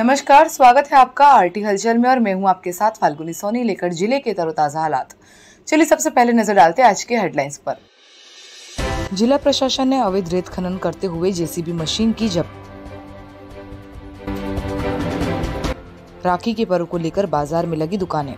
नमस्कार, स्वागत है आपका आरटी हलचल में और मैं हूं आपके साथ फाल्गुनी सोनी लेकर जिले के तरोताजा हालात। चलिए सबसे पहले नजर डालते हैं आज के हेडलाइंस पर। जिला प्रशासन ने अवैध रेत खनन करते हुए जेसीबी मशीन की जब्त। राखी के पर्व को लेकर बाजार में लगी दुकानें।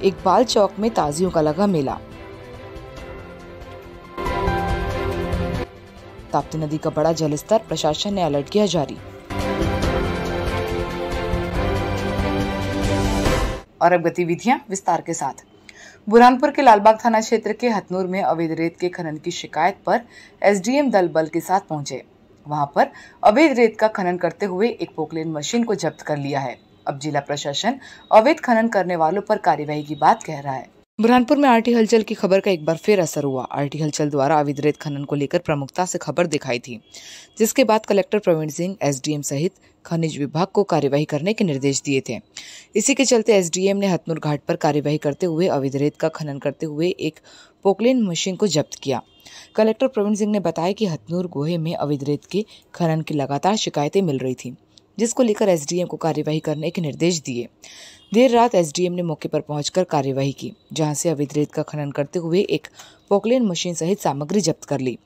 इकबाल चौक में ताजियों का लगा मेला। ताप्ती नदी का बड़ा जलस्तर, प्रशासन ने अलर्ट किया जारी। और अब गतिविधियां विस्तार के साथ। बुरहानपुर के लालबाग थाना क्षेत्र के हथनूर में अवैध रेत के खनन की शिकायत पर एसडीएम दल बल के साथ पहुंचे। वहां पर अवैध रेत का खनन करते हुए एक पोकलेन मशीन को जब्त कर लिया है। अब जिला प्रशासन अवैध खनन करने वालों पर कार्यवाही की बात कह रहा है। बुरहानपुर में आरटी हलचल की खबर का एक बार फिर असर हुआ। आरटी हलचल द्वारा अवैध रेत खनन को लेकर प्रमुखता से खबर दिखाई थी, जिसके बाद कलेक्टर प्रवीण सिंह, एसडीएम सहित खनिज विभाग को कार्यवाही करने के निर्देश दिए थे। इसी के चलते एसडीएम ने हथनूर घाट पर कार्यवाही करते हुए अवैध रेत का खनन करते हुए एक पोकलेन मशीन को जब्त किया। कलेक्टर प्रवीण सिंह ने बताया कि हथनूर गोहे में अवैध रेत के खनन की लगातार शिकायतें मिल रही थी, जिसको लेकर एसडीएम को कार्यवाही करने के निर्देश दिए। देर रात एसडीएम ने मौके पर पहुंचकर कार्यवाही की, जहां से अवैध रेत का खनन करते हुए एक पोकलेन मशीन सहित सामग्री जब्त कर ली।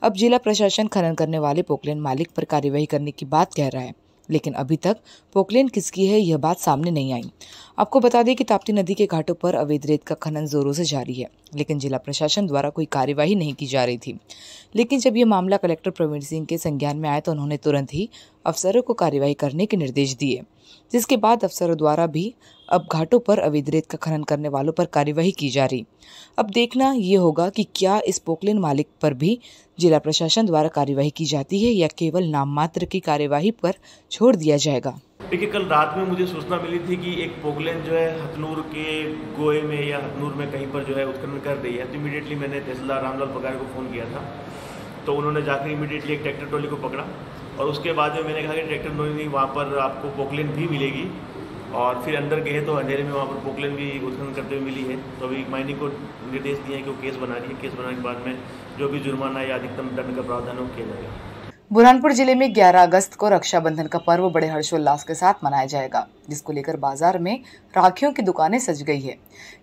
अब जिला प्रशासन खनन करने वाले पोकलेन मालिक पर कार्यवाही करने की बात कह रहा है, लेकिन अभी तक पोकलेन किसकी है यह बात सामने नहीं आई। आपको बता दें कि ताप्ती नदी के घाटों पर अवैध रेत का खनन जोरों से जारी है, लेकिन जिला प्रशासन द्वारा कोई कार्यवाही नहीं की जा रही थी। लेकिन जब यह मामला कलेक्टर प्रवीण सिंह के संज्ञान में आया तो उन्होंने तुरंत ही अफसरों को कार्यवाही करने के निर्देश दिए, जिसके बाद अफसरों द्वारा भी अब घाटों पर अवैध रेत का खनन करने वालों पर कार्यवाही की जा रही। अब देखना ये होगा कि क्या इस पोकलेन मालिक पर भी जिला प्रशासन द्वारा कार्यवाही की जाती है या केवल नाम मात्र की कार्यवाही पर छोड़ दिया जाएगा। देखिए, कल रात में मुझे सूचना मिली थी कि एक पोकलेन जो है हथनूर के गोए में या हथनूर में कहीं पर जो है उत्खनन कर रही है। तो इमीडिएटली मैंने तहसीलदार रामलाल पगारे को फ़ोन किया था, तो उन्होंने जाकर इमीडिएटली एक ट्रैक्टर ट्रॉली को पकड़ा और उसके बाद में मैंने कहा कि ट्रैक्टर ट्रॉली नहीं, वहाँ पर आपको पोकलेन भी मिलेगी। और फिर अंदर गए तो अंधेरे में वहाँ पर पोकलेन भी उत्खनन करते हुए मिली है। तो अभी माइनिंग को निर्देश दिए हैं कि वो केस बना रही है। केस बनाने के बाद में जो भी जुर्माना या अधिकतम दंड का प्रावधान हो किया जाएगा। बुरहानपुर जिले में 11 अगस्त को रक्षाबंधन का पर्व बड़े हर्षोल्लास के साथ मनाया जाएगा, जिसको लेकर बाजार में राखियों की दुकानें सज गई है।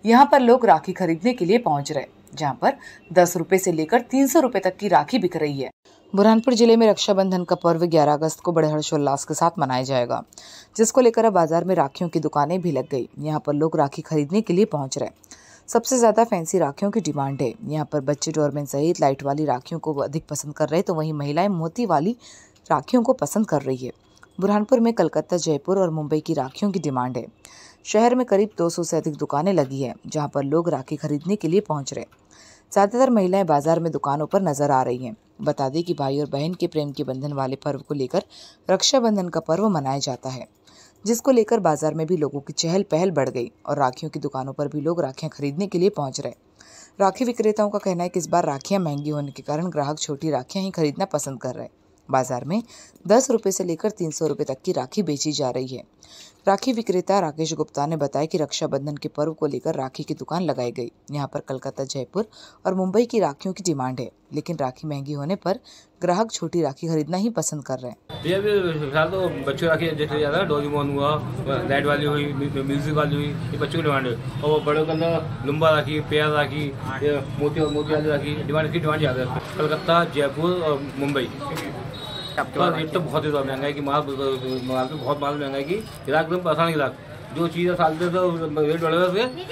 यहाँ पर लोग राखी खरीदने के लिए पहुंच रहे, जहाँ पर 10 रुपए से लेकर 300 रुपए तक की राखी बिक रही है। बुरहानपुर जिले में रक्षाबंधन का पर्व 11 अगस्त को बड़े हर्षोल्लास के साथ मनाया जाएगा, जिसको लेकर अब बाजार में राखियों की दुकानें भी लग गई। यहाँ पर लोग राखी खरीदने के लिए पहुंच रहे। सबसे ज्यादा फैंसी राखियों की डिमांड है। यहाँ पर बच्चे डोरमेन सहित लाइट वाली राखियों को अधिक पसंद कर रहे, तो वहीं महिलाएं मोती वाली राखियों को पसंद कर रही है। बुरहानपुर में कलकत्ता, जयपुर और मुंबई की राखियों की डिमांड है। शहर में करीब 200 से अधिक दुकानें लगी है, जहाँ पर लोग राखी खरीदने के लिए पहुंच रहे। ज्यादातर महिलाएं बाजार में दुकानों पर नजर आ रही हैं। बता दें कि भाई और बहन के प्रेम के बंधन वाले पर्व को लेकर रक्षाबंधन का पर्व मनाया जाता है, जिसको लेकर बाजार में भी लोगों की चहल पहल बढ़ गई और राखियों की दुकानों पर भी लोग राखियां खरीदने के लिए पहुंच रहे। राखी विक्रेताओं का कहना है कि इस बार राखियां महंगी होने के कारण ग्राहक छोटी राखियां ही खरीदना पसंद कर रहे हैं। बाजार में 10 रुपए से लेकर 300 रुपए तक की राखी बेची जा रही है। राखी विक्रेता राकेश गुप्ता ने बताया कि रक्षाबंधन के पर्व को लेकर राखी की दुकान लगाई गई। यहाँ पर कलकत्ता, जयपुर और मुंबई की राखियों की डिमांड है, लेकिन राखी महंगी होने पर ग्राहक छोटी राखी खरीदना ही पसंद कर रहे हैं। फिलहाल तो बच्चों राखी जैसे ज़्यादा डोरेमोन हुआ, लाइट वाली हुई, म्यूजिक वाली हुई, ये बच्चों की डिमांड है। और बड़ों के अंदर लुम्बा राखी, पेयर राखी, मोती वाली राखी डिमांड ज़्यादा है। कलकत्ता, जयपुर और मुंबई रेट तो बहुत ही ज़्यादा महंगा है कि माल पे बहुत माल महंगा है कि ग्राहक एकदम परेशान ग्राहक जो चीज़ साल से तो रेट बढ़ेगा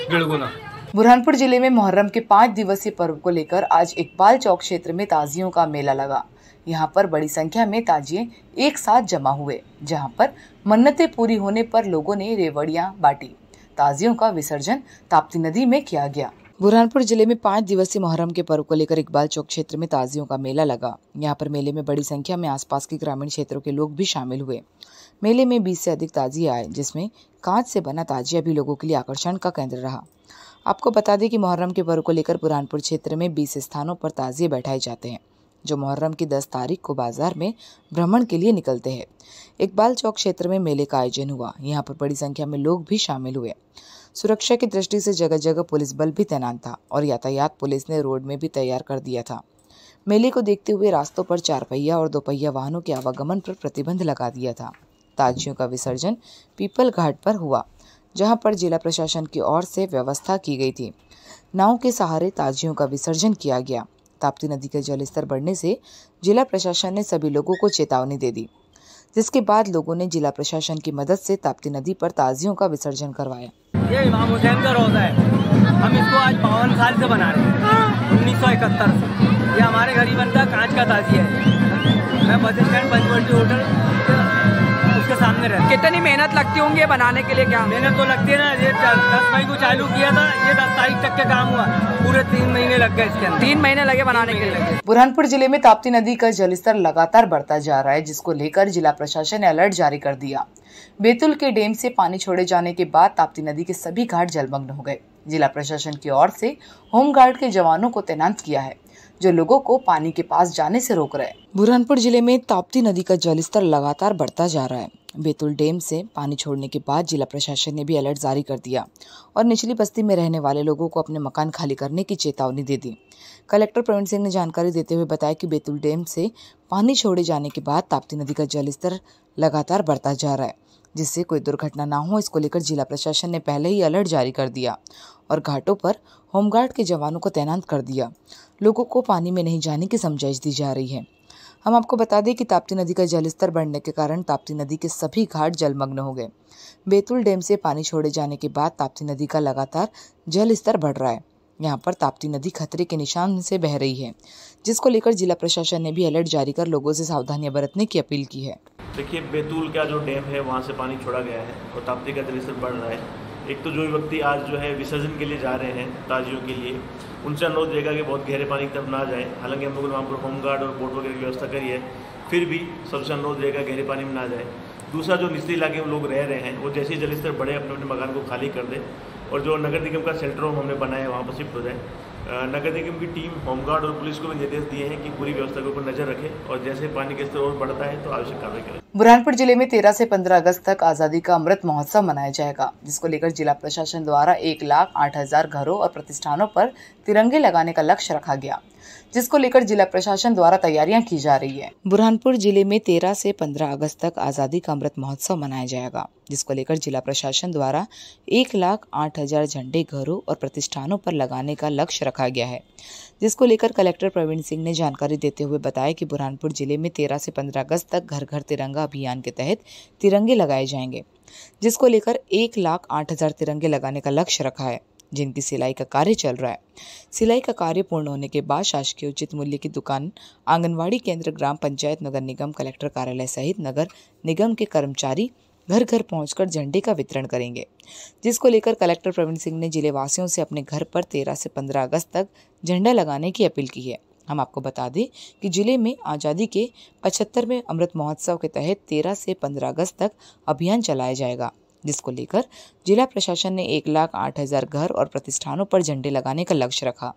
1.5 गुना। बुरहानपुर जिले में मुहर्रम के 5 दिवसीय पर्व को लेकर आज इकबाल चौक क्षेत्र में ताजियों का मेला लगा। यहाँ पर बड़ी संख्या में ताजिए एक साथ जमा हुए, जहाँ पर मन्नतें पूरी होने पर लोगों ने रेवड़ियां बांटी। ताजियों का विसर्जन ताप्ती नदी में किया गया। बुरहानपुर जिले में 5 दिवसीय मुहर्रम के पर्व को लेकर इकबाल चौक क्षेत्र में ताजियों का मेला लगा। यहाँ पर मेले में बड़ी संख्या में आसपास के ग्रामीण क्षेत्रों के लोग भी शामिल हुए। मेले में 20 से अधिक ताजिए आए, जिसमें कांच से बना ताजिया भी लोगों के लिए आकर्षण का केंद्र रहा। आपको बता दें कि मुहर्रम के पर्व को लेकर बुरहानपुर क्षेत्र में 20 स्थानों पर ताजिए बैठाए जाते हैं, जो मुहर्रम की 10 तारीख को बाजार में भ्रमण के लिए निकलते हैं। इकबाल चौक क्षेत्र में मेले का आयोजन हुआ। यहाँ पर बड़ी संख्या में लोग भी शामिल हुए। सुरक्षा की दृष्टि से जगह जगह पुलिस बल भी तैनात था और यातायात पुलिस ने रोड में भी तैयार कर दिया था। मेले को देखते हुए रास्तों पर 4 पहिया और 2 पहिया वाहनों के आवागमन पर प्रतिबंध लगा दिया था। ताजियों का विसर्जन पीपल घाट पर हुआ, जहां पर जिला प्रशासन की ओर से व्यवस्था की गई थी। नाव के सहारे ताजियों का विसर्जन किया गया। ताप्ती नदी का जलस्तर बढ़ने से जिला प्रशासन ने सभी लोगों को चेतावनी दे दी, जिसके बाद लोगों ने जिला प्रशासन की मदद से ताप्ती नदी पर ताजियों का विसर्जन करवाया। ये इमाम हुसैन का रोज़ा है। हम इसको आज 52 साल से बना रहे हैं, 1971 से। ये हमारे घर ही बनता कांच का ताजिया है। मैं बस स्टैंड पंचवटी होटल उसके सामने रहता। कितनी मेहनत लगती होंगी ये बनाने के लिए? क्या मेहनत तो लगती है ना। ये 10 मई को चालू किया था, ये 10 तारीख तक के काम हुआ। पूरे 3 महीने लग गए इसके अंदर। 3 महीने लगे बनाने के लिए। बुरहानपुर जिले में ताप्ती नदी का जलस्तर लगातार बढ़ता जा रहा है, जिसको लेकर जिला प्रशासन ने अलर्ट जारी कर दिया। बैतूल के डैम से पानी छोड़े जाने के बाद ताप्ती नदी के सभी घाट जलमग्न हो गए। जिला प्रशासन की ओर से होमगार्ड के जवानों को तैनात किया है, जो लोगों को पानी के पास जाने से रोक रहे हैं। बुरहानपुर जिले में ताप्ती नदी का जलस्तर लगातार बढ़ता जा रहा है। बैतूल डैम से पानी छोड़ने के बाद जिला प्रशासन ने भी अलर्ट जारी कर दिया और निचली बस्ती में रहने वाले लोगों को अपने मकान खाली करने की चेतावनी दे दी। कलेक्टर प्रवीण सिंह ने जानकारी देते हुए बताया कि बैतूल डैम से पानी छोड़े जाने के बाद ताप्ती नदी का जलस्तर लगातार बढ़ता जा रहा है, जिससे कोई दुर्घटना ना हो, इसको लेकर जिला प्रशासन ने पहले ही अलर्ट जारी कर दिया और घाटों पर होमगार्ड के जवानों को तैनात कर दिया। लोगों को पानी में नहीं जाने की समझाइश दी जा रही है। हम आपको बता दें कि ताप्ती नदी का जलस्तर बढ़ने के कारण ताप्ती नदी के सभी घाट जलमग्न हो गए। बैतूल डैम से पानी छोड़े जाने के बाद ताप्ती नदी का लगातार जलस्तर बढ़ रहा है। यहाँ पर ताप्ती नदी खतरे के निशान से बह रही है, जिसको लेकर जिला प्रशासन ने भी अलर्ट जारी कर लोगों से सावधानियां बरतने की अपील की है। देखिए, बैतूल का जो डैम है वहाँ से पानी छोड़ा गया है और ताप्ती का जलस्तर बढ़ रहा है। एक तो जो व्यक्ति आज जो है विसर्जन के लिए जा रहे हैं ताजियों के लिए, उनसे अनुरोध रहेगा कि बहुत गहरे पानी की तरफ ना जाएं। हालांकि हम लोगों ने वहाँ पर होमगार्ड और बोट वगैरह की व्यवस्था करी है, फिर भी सबसे अनुरोध रहेगा गहरे पानी में ना जाए। दूसरा, जो निचले इलाके में लोग रह रहे हैं वो जैसे ही जलस्तर बढ़े अपने अपने मकान को खाली कर दें और जो नगर निगम का शेल्टर होम हमने बनाया है वहाँ पर शिफ्ट हो जाए। नगर निगम की टीम होमगार्ड और पुलिस को भी निर्देश दिए हैं कि पूरी व्यवस्था के ऊपर नजर रखें और जैसे पानी का स्तर और बढ़ता है तो आवश्यक कार्रवाई करें। बुरहानपुर जिले में 13 से 15 अगस्त तक आजादी का अमृत महोत्सव मनाया जाएगा, जिसको लेकर जिला प्रशासन द्वारा 1,08,000 घरों और प्रतिष्ठानों पर तिरंगे लगाने का लक्ष्य रखा गया, जिसको लेकर जिला प्रशासन द्वारा तैयारियां की जा रही है। बुरहानपुर जिले में 13 से 15 अगस्त तक आजादी का अमृत महोत्सव मनाया जाएगा, जिसको लेकर जिला प्रशासन द्वारा 1,08,000 झंडे घरों और प्रतिष्ठानों पर लगाने का लक्ष्य रखा गया है, जिसको लेकर कलेक्टर प्रवीण सिंह ने जानकारी देते हुए बताया कि बुरहानपुर जिले में 13 से 15 अगस्त तक घर घर तिरंगा अभियान के तहत तिरंगे लगाए जाएंगे, जिसको लेकर 1,08,000 तिरंगे लगाने का लक्ष्य रखा है, जिनकी सिलाई का कार्य चल रहा है। सिलाई का कार्य पूर्ण होने के बाद शासकीय उचित मूल्य की दुकान, आंगनवाड़ी केंद्र, ग्राम पंचायत, नगर निगम, कलेक्टर कार्यालय सहित नगर निगम के कर्मचारी घर घर पहुंचकर झंडे का वितरण करेंगे, जिसको लेकर कलेक्टर प्रवीण सिंह ने जिले वासियों से अपने घर पर 13 से 15 अगस्त तक झंडा लगाने की अपील की है। हम आपको बता दें कि जिले में आज़ादी के 75वें अमृत महोत्सव के तहत 13 से 15 अगस्त तक अभियान चलाया जाएगा, जिसको लेकर जिला प्रशासन ने 1,08,000 घर और प्रतिष्ठानों पर झंडे लगाने का लक्ष्य रखा,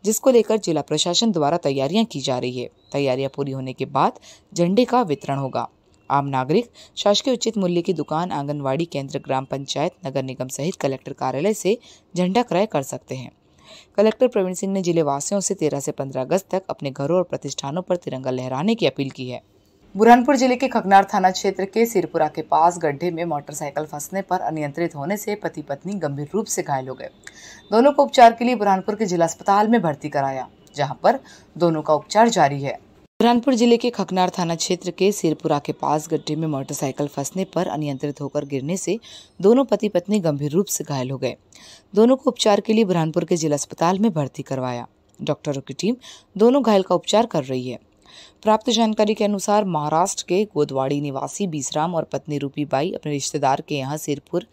जिसको लेकर जिला प्रशासन द्वारा तैयारियां की जा रही है। तैयारियां पूरी होने के बाद झंडे का वितरण होगा। आम नागरिक शासकीय उचित मूल्य की दुकान, आंगनवाड़ी केंद्र, ग्राम पंचायत, नगर निगम सहित कलेक्टर कार्यालय से झंडा क्रय कर सकते हैं। कलेक्टर प्रवीण सिंह ने जिले वासियों से 13 से 15 अगस्त तक अपने घरों और प्रतिष्ठानों पर तिरंगा लहराने की अपील की है। बुरहानपुर जिले के खकनार थाना क्षेत्र के सिरपुरा के पास गड्ढे में मोटरसाइकिल फंसने पर अनियंत्रित होने से पति पत्नी गंभीर रूप से घायल हो गए। दोनों को उपचार के लिए बुरहानपुर के जिला अस्पताल में भर्ती कराया, जहां पर दोनों का उपचार जारी है। बुरहानपुर जिले के खकनार थाना क्षेत्र के सिरपुरा के पास गड्ढे में मोटरसाइकिल फंसने पर अनियंत्रित होकर गिरने से दोनों पति पत्नी गंभीर रूप से घायल हो गए। दोनों को उपचार के लिए बुरहानपुर के जिला अस्पताल में भर्ती करवाया। डॉक्टरों की टीम दोनों घायल का उपचार कर रही है। प्राप्त जानकारी के अनुसार महाराष्ट्र के गोदवाड़ी निवासी बीसराम और पत्नी रूपीबाई अपने रिश्तेदार के यहाँ सिरपुर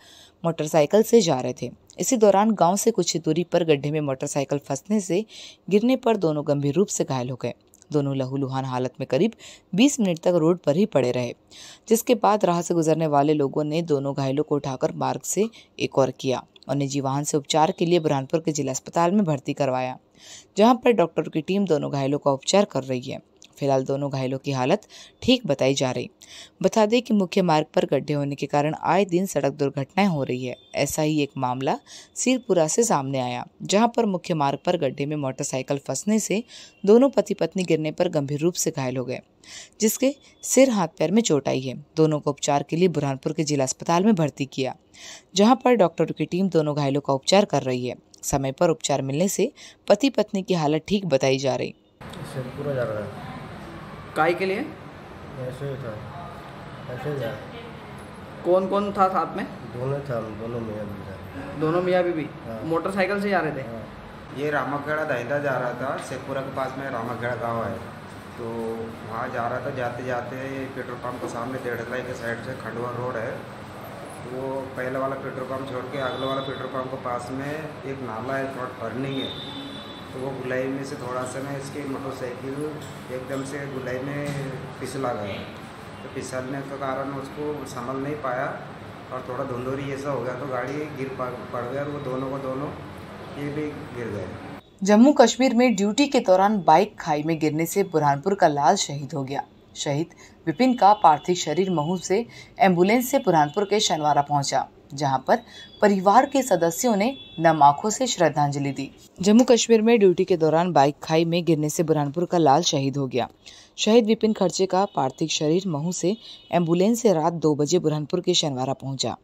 मोटरसाइकिल से जा रहे थे। इसी दौरान गांव से कुछ दूरी पर गड्ढे में मोटरसाइकिल फंसने से गिरने पर दोनों गंभीर रूप से घायल हो गए। दोनों लहूलुहान हालत में करीब 20 मिनट तक रोड पर ही पड़े रहे, जिसके बाद राह से गुजरने वाले लोगों ने दोनों घायलों को उठाकर मार्ग से एक और किया और निजी वाहन से उपचार के लिए बुरहानपुर के जिला अस्पताल में भर्ती करवाया, जहां पर डॉक्टरों की टीम दोनों घायलों का उपचार कर रही है। फिलहाल दोनों घायलों की हालत ठीक बताई जा रही। बता दें कि मुख्य मार्ग पर गड्ढे होने के कारण आए दिन सड़क दुर्घटनाएं हो रही है। ऐसा ही एक मामला सिरपुरा से सामने आया, जहां पर मुख्य मार्ग पर गड्ढे में मोटरसाइकिल फंसने से दोनों पति पत्नी गिरने पर गंभीर रूप से घायल हो गए, जिसके सिर हाथ पैर में चोट आई है। दोनों को उपचार के लिए बुरहानपुर के जिला अस्पताल में भर्ती किया, जहां पर डॉक्टरों की टीम दोनों घायलों का उपचार कर रही है। समय पर उपचार मिलने से पति पत्नी की हालत ठीक बताई जा रही। पूरा जा रहा है काय के लिए? ऐसे ही था, ऐसे ही जा। कौन कौन था साथ में? दोनों था, दोनों मियाँ बीवी। दोनों मियाँ बीवी? हाँ। मोटरसाइकिल से जा रहे थे? हाँ। ये रामाखेड़ा दहिंदा जा रहा था। शेखपुरा के पास में रामाखेड़ा गांव है, तो वहाँ जा रहा था। जाते जाते पेट्रोल पंप के सामने डेढ़लाई के साइड से खंडवा रोड है, तो वो पहले वाला पेट्रोल पंप छोड़ के अगले वाला पेट्रोल पंप के पास में एक नाला है, थोड़ा टर्निंग है, तो वो गुलाई में से थोड़ा सा में इसकी मोटरसाइकिल एकदम से गुलाई में फिसला गया। तो फिसलने के कारण उसको संभल नहीं पाया और थोड़ा धुंधोरी ऐसा हो गया, तो गाड़ी गिर पड़ गया और वो दोनों को दोनों ये भी गिर गए। जम्मू कश्मीर में ड्यूटी के दौरान बाइक खाई में गिरने से बुरहानपुर का लाल शहीद हो गया। शहीद विपिन का पार्थिव शरीर महू से एम्बुलेंस से बुरहानपुर के शनवारा पहुंचा, जहां पर परिवार के सदस्यों ने नम आंखों से श्रद्धांजलि दी। जम्मू कश्मीर में ड्यूटी के दौरान बाइक खाई में गिरने से बुरहानपुर का लाल शहीद हो गया। शहीद विपिन खर्चे का पार्थिव शरीर महू से एम्बुलेंस से रात 2 बजे बुरहानपुर के शनवारा पहुंचा,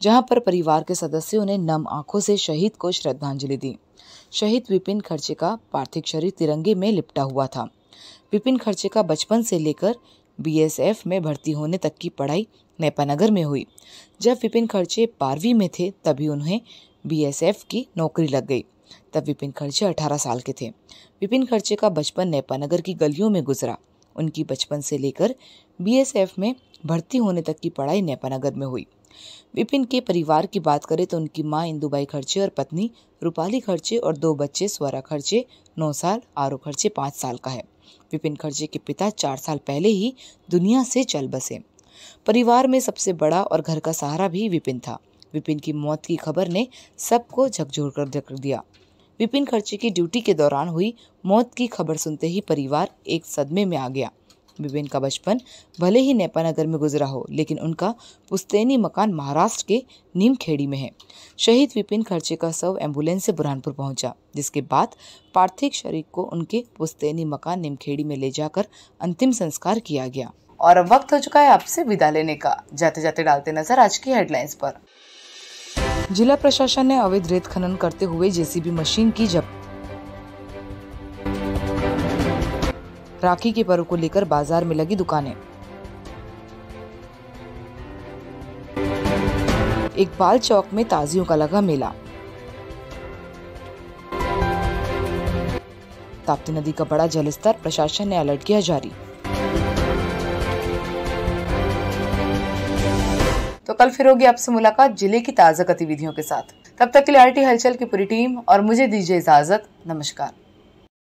जहां पर परिवार के सदस्यों ने नम आंखों से शहीद को श्रद्धांजलि दी। शहीद विपिन खर्चे का पार्थिव शरीर तिरंगे में लिपटा हुआ था। विपिन खर्चे का बचपन से लेकर बीएसएफ में भर्ती होने तक की पढ़ाई नेपानगर में हुई। जब विपिन खर्चे 12वीं में थे तभी उन्हें बीएसएफ की नौकरी लग गई। तब विपिन खर्चे 18 साल के थे। विपिन खर्चे का बचपन नेपानगर की गलियों में गुजरा। उनकी बचपन से लेकर बीएसएफ में भर्ती होने तक की पढ़ाई नेपानगर में हुई। विपिन के परिवार की बात करें तो उनकी मां इंदुबाई खर्चे और पत्नी रूपाली खर्चे और 2 बच्चे स्वरा खर्चे 9 साल, आरो खर्चे 5 साल का है। विपिन खर्चे के पिता 4 साल पहले ही दुनिया से चल बसे। परिवार में सबसे बड़ा और घर का सहारा भी विपिन था। विपिन की मौत की खबर ने सबको झकझोर कर रख दिया। विपिन खर्चे की ड्यूटी के दौरान हुई मौत की खबर सुनते ही परिवार एक सदमे में आ गया। विपिन का बचपन भले ही नेपानगर में गुजरा हो, लेकिन उनका पुश्तैनी मकान महाराष्ट्र के नीमखेड़ी में है। शहीद विपिन खर्चे का शव एम्बुलेंस से बुरहानपुर पहुंचा, जिसके बाद पार्थिव शरीर को उनके पुश्तैनी मकान नीमखेड़ी में ले जाकर अंतिम संस्कार किया गया। और अब वक्त हो चुका है आपसे विदा लेने का। जाते जाते डालते नजर आज की हेडलाइंस पर। जिला प्रशासन ने अवैध रेत खनन करते हुए जेसीबी मशीन की जब्त। राखी के पर्व को लेकर बाजार में लगी दुकानें। इकबाल चौक में ताजियों का लगा मेला। ताप्ती नदी का बड़ा जलस्तर, प्रशासन ने अलर्ट किया जारी। तो कल फिर होगी आपसे मुलाकात जिले की ताजा गतिविधियों के साथ। तब तक के लिए आरटी हलचल की पूरी टीम और मुझे दीजिए इजाजत। नमस्कार।